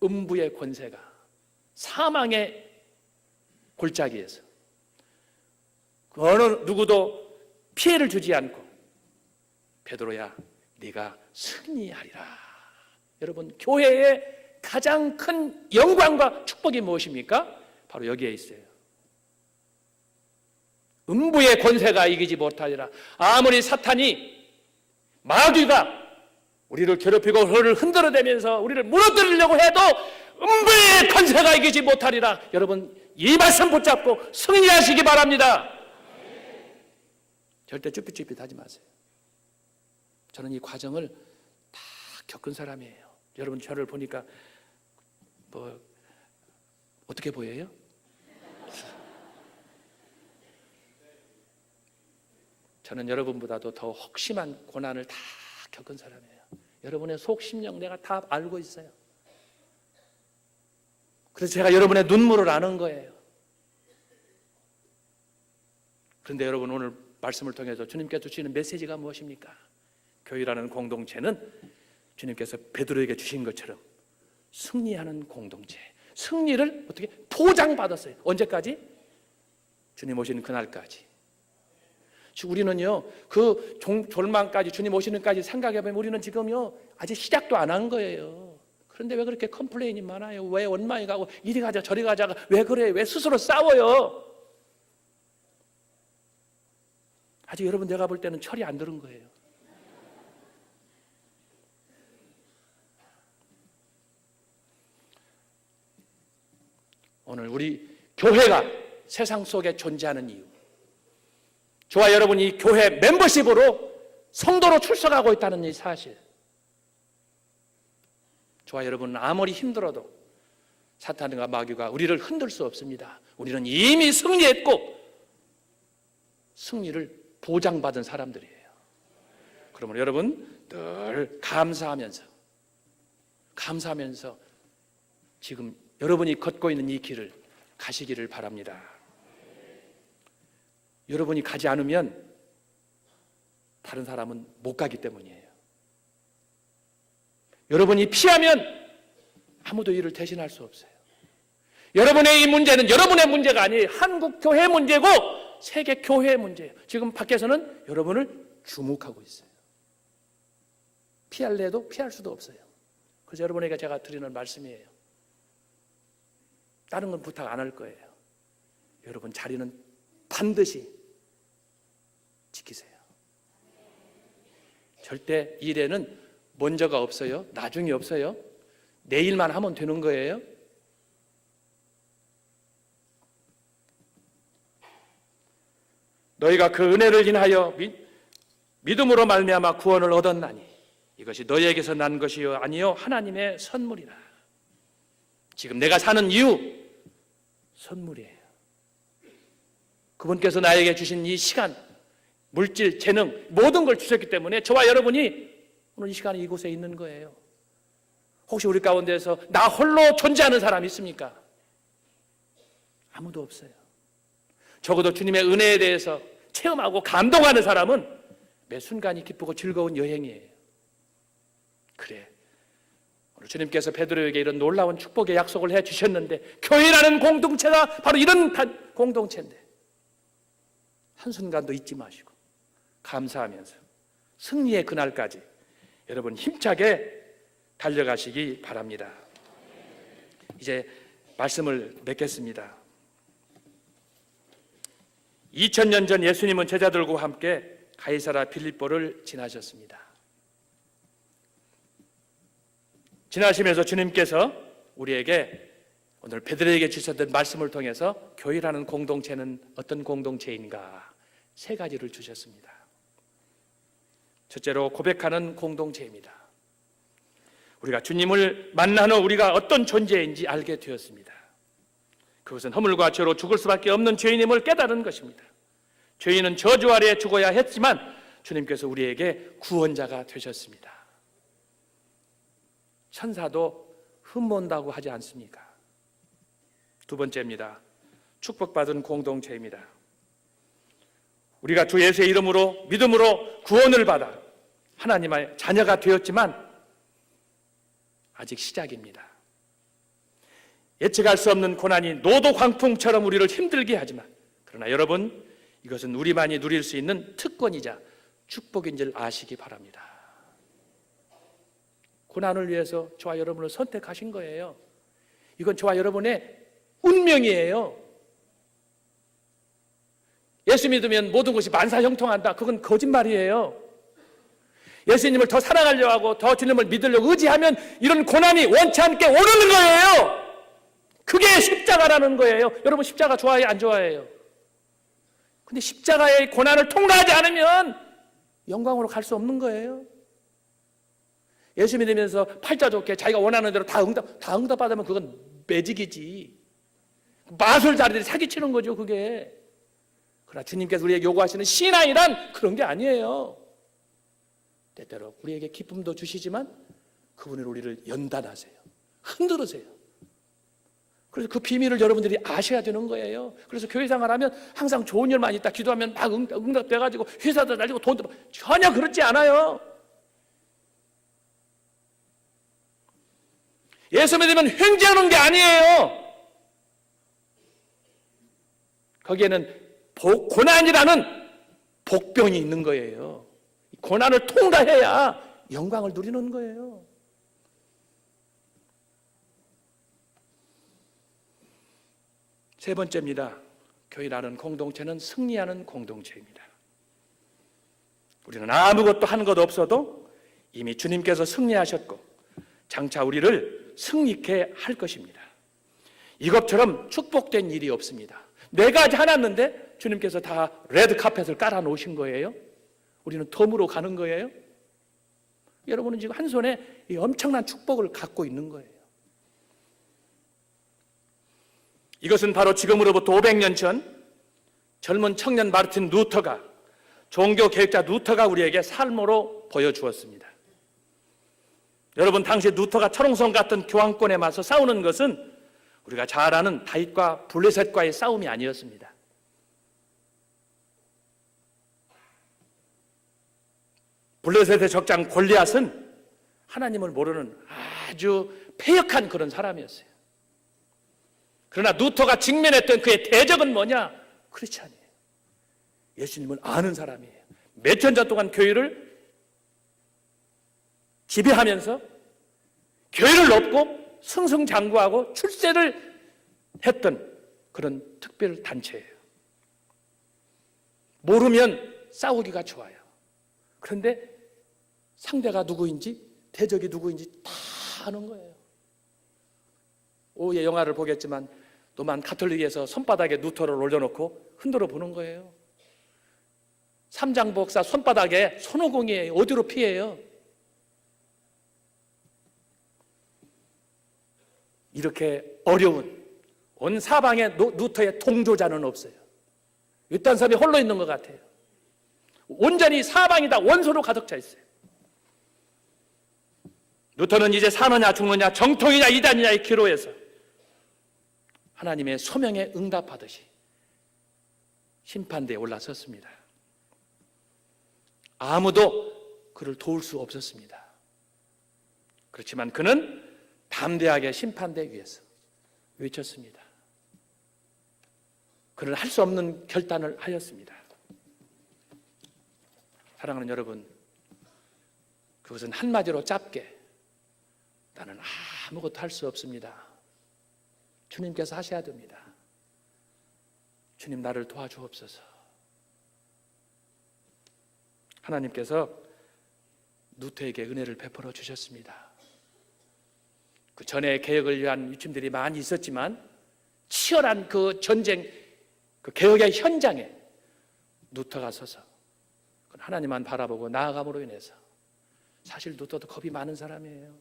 음부의 권세가, 사망의 골짜기에서 어느 누구도 피해를 주지 않고 베드로야 네가 승리하리라. 여러분, 교회의 가장 큰 영광과 축복이 무엇입니까? 바로 여기에 있어요. 음부의 권세가 이기지 못하리라. 아무리 사탄이, 마귀가 우리를 괴롭히고 그를 흔들어대면서 우리를 무너뜨리려고 해도 음부의 권세가 이기지 못하리라. 여러분, 이 말씀 붙잡고 승리하시기 바랍니다. 절대 쭈삣쭈삣하지 마세요. 저는 이 과정을 다 겪은 사람이에요. 여러분, 저를 보니까 어떻게 보여요? 저는 여러분보다도 더 혹심한 고난을 다 겪은 사람이에요. 여러분의 속 심령 내가 다 알고 있어요. 그래서 제가 여러분의 눈물을 아는 거예요. 그런데 여러분, 오늘 말씀을 통해서 주님께서 주시는 메시지가 무엇입니까? 교회라는 공동체는 주님께서 베드로에게 주신 것처럼 승리하는 공동체, 승리를 어떻게 보장받았어요. 언제까지? 주님 오시는 그날까지. 우리는요, 그 졸망까지, 주님 오시는까지 생각해보면 우리는 지금요 아직 시작도 안 한 거예요. 그런데 왜 그렇게 컴플레인이 많아요? 왜 원망이 가고 이리 가자 저리 가자가 왜 그래요? 왜 스스로 싸워요? 아직 여러분, 내가 볼 때는 철이 안 들은 거예요. 오늘 우리 교회가 세상 속에 존재하는 이유, 저와 여러분이 교회 멤버십으로 성도로 출석하고 있다는 이 사실, 저와 여러분은 아무리 힘들어도 사탄과 마귀가 우리를 흔들 수 없습니다. 우리는 이미 승리했고 승리를 보장받은 사람들이에요. 그러면 여러분 늘 감사하면서 지금 여러분이 걷고 있는 이 길을 가시기를 바랍니다. 여러분이 가지 않으면 다른 사람은 못 가기 때문이에요. 여러분이 피하면 아무도 이를 대신할 수 없어요. 여러분의 이 문제는 여러분의 문제가 아니에요. 한국 교회 문제고 세계 교회의 문제예요. 지금 밖에서는 여러분을 주목하고 있어요. 피할래도 피할 수도 없어요. 그래서 여러분에게 제가 드리는 말씀이에요. 다른 건 부탁 안 할 거예요. 여러분 자리는 반드시 지키세요. 절대 일에는 먼저가 없어요. 나중이 없어요. 내일만 하면 되는 거예요. 너희가 그 은혜를 인하여 믿음으로 말미암아 구원을 얻었나니 이것이 너희에게서 난 것이요 아니요 하나님의 선물이라. 지금 내가 사는 이유 선물이에요. 그분께서 나에게 주신 이 시간, 물질, 재능 모든 걸 주셨기 때문에 저와 여러분이 오늘 이 시간에 이곳에 있는 거예요. 혹시 우리 가운데서 나 홀로 존재하는 사람이 있습니까? 아무도 없어요. 적어도 주님의 은혜에 대해서 체험하고 감동하는 사람은 매 순간이 기쁘고 즐거운 여행이에요. 그래, 오늘 주님께서 베드로에게 이런 놀라운 축복의 약속을 해주셨는데 교회라는 공동체가 바로 이런 공동체인데 한순간도 잊지 마시고 감사하면서 승리의 그날까지 여러분 힘차게 달려가시기 바랍니다. 이제 말씀을 맺겠습니다. 2000년 전 예수님은 제자들과 함께 가이사라 빌립보를 지나셨습니다. 지나시면서 주님께서 우리에게 오늘 베드로에게 주셨던 말씀을 통해서 교회라는 공동체는 어떤 공동체인가 세 가지를 주셨습니다. 첫째로 고백하는 공동체입니다. 우리가 주님을 만난 후 우리가 어떤 존재인지 알게 되었습니다. 그것은 허물과 죄로 죽을 수밖에 없는 죄인임을 깨달은 것입니다. 죄인은 저주 아래 죽어야 했지만 주님께서 우리에게 구원자가 되셨습니다. 천사도 흠몬다고 하지 않습니까? 두 번째입니다. 축복받은 공동체입니다. 우리가 주 예수의 이름으로 믿음으로 구원을 받아 하나님의 자녀가 되었지만 아직 시작입니다. 예측할 수 없는 고난이 노도 광풍처럼 우리를 힘들게 하지만 그러나 여러분 이것은 우리만이 누릴 수 있는 특권이자 축복인 줄 아시기 바랍니다. 고난을 위해서 저와 여러분을 선택하신 거예요. 이건 저와 여러분의 운명이에요. 예수 믿으면 모든 것이 만사형통한다. 그건 거짓말이에요. 예수님을 더 사랑하려고 하고 더 주님을 믿으려고 의지하면 이런 고난이 원치 않게 오르는 거예요. 그게 십자가라는 거예요. 여러분 십자가 좋아해요? 안 좋아해요? 근데 십자가의 고난을 통과하지 않으면 영광으로 갈 수 없는 거예요. 예수 믿으면서 팔자 좋게 자기가 원하는 대로 다 응답 받으면 그건 매직이지. 마술자리들이 사기치는 거죠, 그게. 그러나 주님께서 우리에게 요구하시는 신앙이란 그런 게 아니에요. 때때로 우리에게 기쁨도 주시지만 그분이 우리를 연단하세요. 흔들으세요. 그래서 그 비밀을 여러분들이 아셔야 되는 거예요. 그래서 교회 생활하면 항상 좋은 일만 있다 기도하면 막 응답돼가지고 회사도 날리고 돈도 전혀 그렇지 않아요. 예수 믿으면 횡재하는 게 아니에요. 거기에는 고난이라는 복병이 있는 거예요. 고난을 통과해야 영광을 누리는 거예요. 세 번째입니다. 교회라는 공동체는 승리하는 공동체입니다. 우리는 아무것도 한 것 없어도 이미 주님께서 승리하셨고 장차 우리를 승리케 할 것입니다. 이것처럼 축복된 일이 없습니다. 4가지 해놨는데 주님께서 다 레드카펫을 깔아 놓으신 거예요. 우리는 덤으로 가는 거예요. 여러분은 지금 한 손에 이 엄청난 축복을 갖고 있는 거예요. 이것은 바로 지금으로부터 500년 전 젊은 청년 마르틴 루터가, 종교개혁자 루터가 우리에게 삶으로 보여주었습니다. 여러분, 당시 루터가 철옹성 같은 교황권에 맞서 싸우는 것은 우리가 잘 아는 다윗과 블레셋과의 싸움이 아니었습니다. 블레셋의 적장 골리앗은 하나님을 모르는 아주 패역한 그런 사람이었어요. 그러나 루터가 직면했던 그의 대적은 뭐냐? 크리스찬이에요. 예수님을 아는 사람이에요. 몇천 년 동안 교회를 지배하면서 교회를 돕고 승승장구하고 출세를 했던 그런 특별 단체예요. 모르면 싸우기가 좋아요. 그런데 상대가 누구인지, 대적이 누구인지 다 아는 거예요. 오후에 영화를 보겠지만 노만 가톨릭에서 손바닥에 루터를 올려놓고 흔들어 보는 거예요. 삼장복사 손바닥에 손오공이에요. 어디로 피해요? 이렇게 어려운 온 사방에 루터의 동조자는 없어요. 이딴 사람이 홀로 있는 것 같아요. 온전히 사방이 다 원소로 가득 차 있어요. 루터는 이제 사느냐 죽느냐 정통이냐 이단이냐의 기로에서 하나님의 소명에 응답하듯이 심판대에 올라섰습니다. 아무도 그를 도울 수 없었습니다. 그렇지만 그는 담대하게 심판대 위에서 외쳤습니다. 그는 할 수 없는 결단을 하였습니다. 사랑하는 여러분, 그것은 한마디로 짧게 나는 아무것도 할 수 없습니다. 주님께서 하셔야 됩니다. 주님 나를 도와주옵소서. 하나님께서 루터에게 은혜를 베풀어 주셨습니다. 그 전에 개혁을 위한 유침들이 많이 있었지만 치열한 그 전쟁, 그 개혁의 현장에 루터가 서서 하나님만 바라보고 나아감으로 인해서, 사실 루터도 겁이 많은 사람이에요.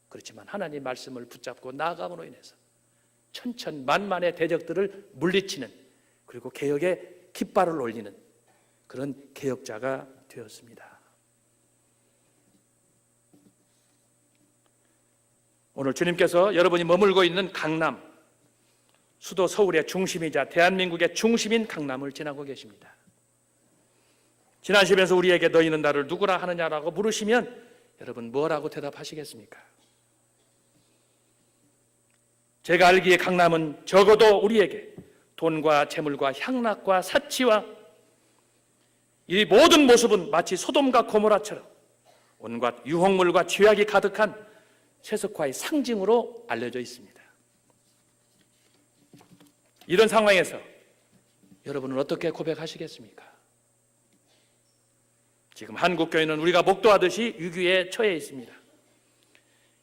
그렇지만 하나님 말씀을 붙잡고 나아감으로 인해서 천천만만의 대적들을 물리치는, 그리고 개혁의 깃발을 올리는 그런 개혁자가 되었습니다. 오늘 주님께서 여러분이 머물고 있는 강남, 수도 서울의 중심이자 대한민국의 중심인 강남을 지나고 계십니다. 지나시면서 우리에게 너희는 나를 누구라 하느냐라고 물으시면 여러분 뭐라고 대답하시겠습니까? 제가 알기에 강남은 적어도 우리에게 돈과 재물과 향락과 사치와 이 모든 모습은 마치 소돔과 고모라처럼 온갖 유혹물과 죄악이 가득한 세속화의 상징으로 알려져 있습니다. 이런 상황에서 여러분은 어떻게 고백하시겠습니까? 지금 한국교회는 우리가 목도하듯이 위기에 처해 있습니다.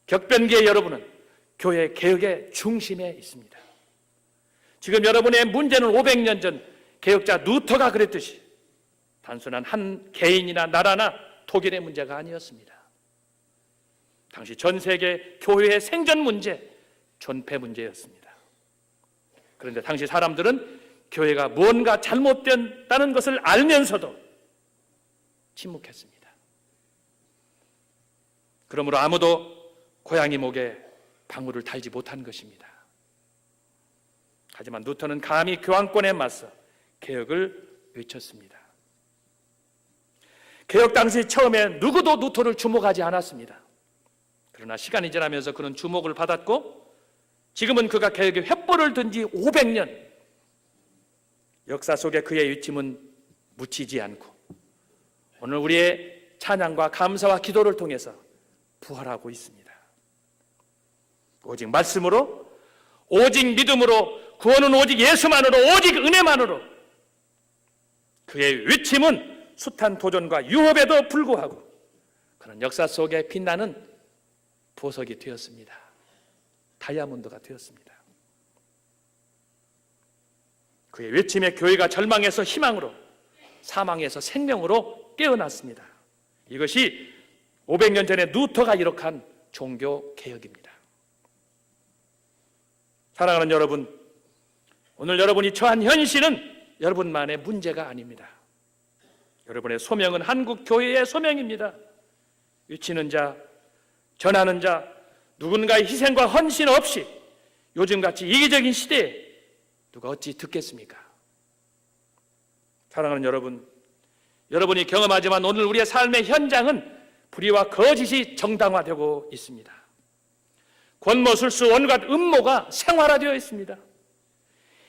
격변기의 여러분은 교회 개혁의 중심에 있습니다. 지금 여러분의 문제는 500년 전 개혁자 루터가 그랬듯이 단순한 한 개인이나 나라나 독일의 문제가 아니었습니다. 당시 전 세계 교회의 생존 문제, 존폐 문제였습니다. 그런데 당시 사람들은 교회가 무언가 잘못됐다는 것을 알면서도 침묵했습니다. 그러므로 아무도 고양이 목에 방울을 달지 못한 것입니다. 하지만 루터는 감히 교황권에 맞서 개혁을 외쳤습니다. 개혁 당시 처음에 누구도 루터를 주목하지 않았습니다. 그러나 시간이 지나면서 그는 주목을 받았고 지금은 그가 개혁의 횃불을 든 지 500년, 역사 속에 그의 위침은 묻히지 않고 오늘 우리의 찬양과 감사와 기도를 통해서 부활하고 있습니다. 오직 말씀으로, 오직 믿음으로, 구원은 오직 예수만으로, 오직 은혜만으로 그의 위침은 숱한 도전과 유혹에도 불구하고 그는 역사 속에 빛나는 보석이 되었습니다. 다이아몬드가 되었습니다. 그의 외침에 교회가 절망에서 희망으로, 사망에서 생명으로 깨어났습니다. 이것이 500년 전에 루터가 이룩한 종교 개혁입니다. 사랑하는 여러분, 오늘 여러분이 처한 현실은 여러분만의 문제가 아닙니다. 여러분의 소명은 한국 교회의 소명입니다. 외치는 자, 전하는 자, 누군가의 희생과 헌신 없이 요즘같이 이기적인 시대에 누가 어찌 듣겠습니까? 사랑하는 여러분, 여러분이 경험하지만 오늘 우리의 삶의 현장은 불의와 거짓이 정당화되고 있습니다. 권모술수 온갖 음모가 생활화되어 있습니다.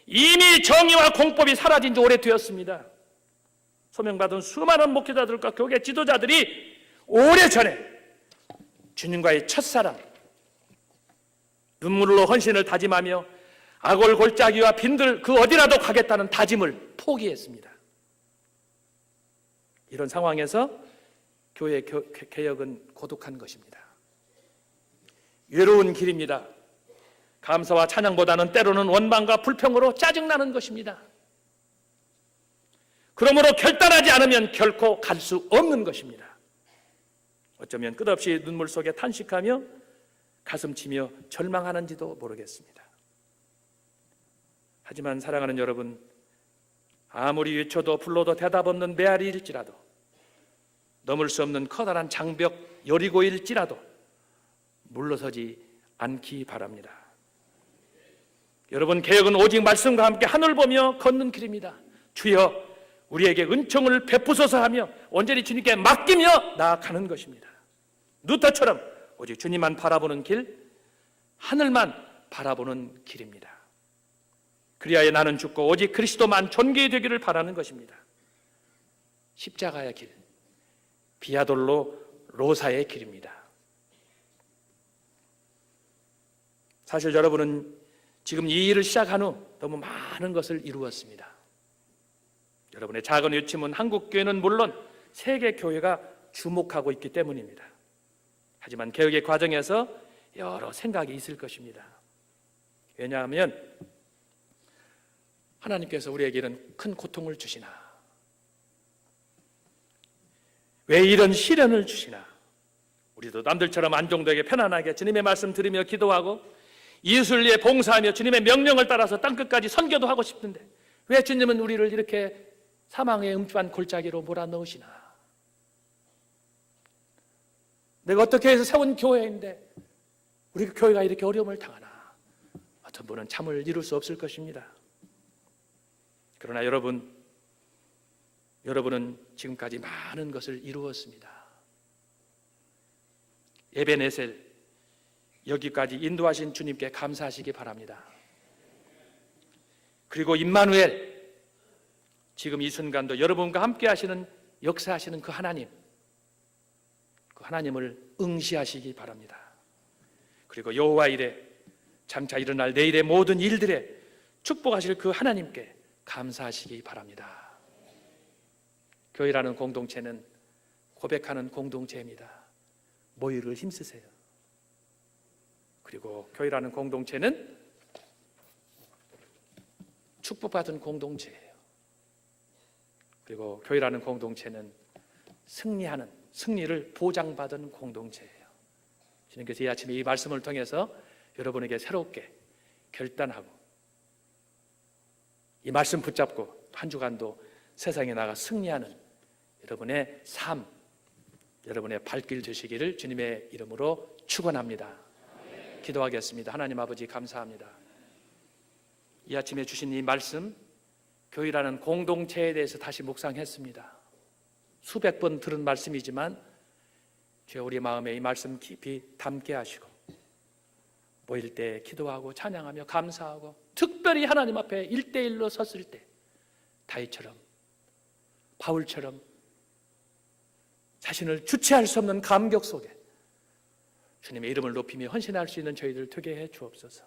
이미 정의와 공법이 사라진 지 오래되었습니다. 소명받은 수많은 목회자들과 교계 지도자들이 오래전에 주님과의 첫사랑, 눈물로 헌신을 다짐하며 아골 골짜기와 빈들 그 어디라도 가겠다는 다짐을 포기했습니다. 이런 상황에서 교회 개혁은 고독한 것입니다. 외로운 길입니다. 감사와 찬양보다는 때로는 원망과 불평으로 짜증나는 것입니다. 그러므로 결단하지 않으면 결코 갈 수 없는 것입니다. 어쩌면 끝없이 눈물 속에 탄식하며 가슴치며 절망하는지도 모르겠습니다. 하지만 사랑하는 여러분, 아무리 외쳐도 불러도 대답 없는 메아리일지라도, 넘을 수 없는 커다란 장벽 여리고일지라도 물러서지 않기 바랍니다. 여러분, 개혁은 오직 말씀과 함께 하늘 보며 걷는 길입니다. 주여 우리에게 은총을 베푸소서 하며 온전히 주님께 맡기며 나아가는 것입니다. 루터처럼 오직 주님만 바라보는 길, 하늘만 바라보는 길입니다. 그리하여 나는 죽고 오직 그리스도만 존귀되기를 바라는 것입니다. 십자가의 길, 비아돌로 로사의 길입니다. 사실 여러분은 지금 이 일을 시작한 후 너무 많은 것을 이루었습니다. 여러분의 작은 외침은 한국교회는 물론 세계 교회가 주목하고 있기 때문입니다. 하지만 개혁의 과정에서 여러 생각이 있을 것입니다. 왜냐하면 하나님께서 우리에게는 큰 고통을 주시나? 왜 이런 시련을 주시나? 우리도 남들처럼 안정되게 편안하게 주님의 말씀 들으며 기도하고 예술리에 봉사하며 주님의 명령을 따라서 땅끝까지 선교도 하고 싶은데 왜 주님은 우리를 이렇게 사망의 음침한 골짜기로 몰아넣으시나? 내가 어떻게 해서 세운 교회인데 우리 교회가 이렇게 어려움을 당하나? 어떤 분은 참을 이룰 수 없을 것입니다. 그러나 여러분은 지금까지 많은 것을 이루었습니다. 에베네셀, 여기까지 인도하신 주님께 감사하시기 바랍니다. 그리고 임마누엘, 지금 이 순간도 여러분과 함께 하시는, 역사하시는 그 하나님, 그 하나님을 응시하시기 바랍니다. 그리고 여호와 이래, 장차 일어날 내일의 모든 일들에 축복하실 그 하나님께 감사하시기 바랍니다. 교회라는 공동체는 고백하는 공동체입니다. 모이를 힘쓰세요. 그리고 교회라는 공동체는 축복받은 공동체예요. 그리고 교회라는 공동체는 승리를 보장받은 공동체예요. 주님께서 이 아침에 이 말씀을 통해서 여러분에게 새롭게 결단하고 이 말씀 붙잡고 한 주간도 세상에 나가 승리하는 여러분의 삶, 여러분의 발길 되시기를 주님의 이름으로 축원합니다. 기도하겠습니다. 하나님 아버지 감사합니다. 이 아침에 주신 이 말씀, 교회라는 공동체에 대해서 다시 묵상했습니다. 수백 번 들은 말씀이지만 주여 우리 마음에 이 말씀 깊이 담게 하시고 모일 때 기도하고 찬양하며 감사하고 특별히 하나님 앞에 1대1로 섰을 때 다윗처럼 바울처럼 자신을 주체할 수 없는 감격 속에 주님의 이름을 높이며 헌신할 수 있는 저희들 되게 해 주옵소서.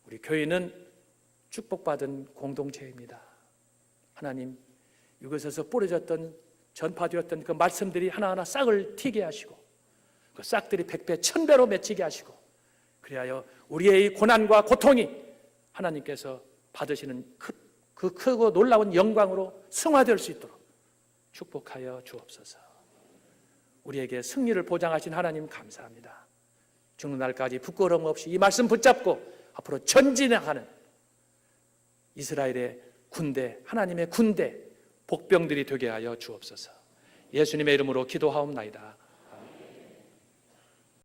우리 교회는 축복받은 공동체입니다. 하나님, 이곳에서 뿌려졌던 전파되었던 그 말씀들이 하나하나 싹을 튀게 하시고 그 싹들이 100배, 1000배로 맺히게 하시고 그리하여 우리의 이 고난과 고통이 하나님께서 받으시는 그 크고 놀라운 영광으로 승화될 수 있도록 축복하여 주옵소서. 우리에게 승리를 보장하신 하나님 감사합니다. 죽는 날까지 부끄러움 없이 이 말씀 붙잡고 앞으로 전진하는 이스라엘의 군대, 하나님의 군대, 복병들이 되게 하여 주옵소서. 예수님의 이름으로 기도하옵나이다.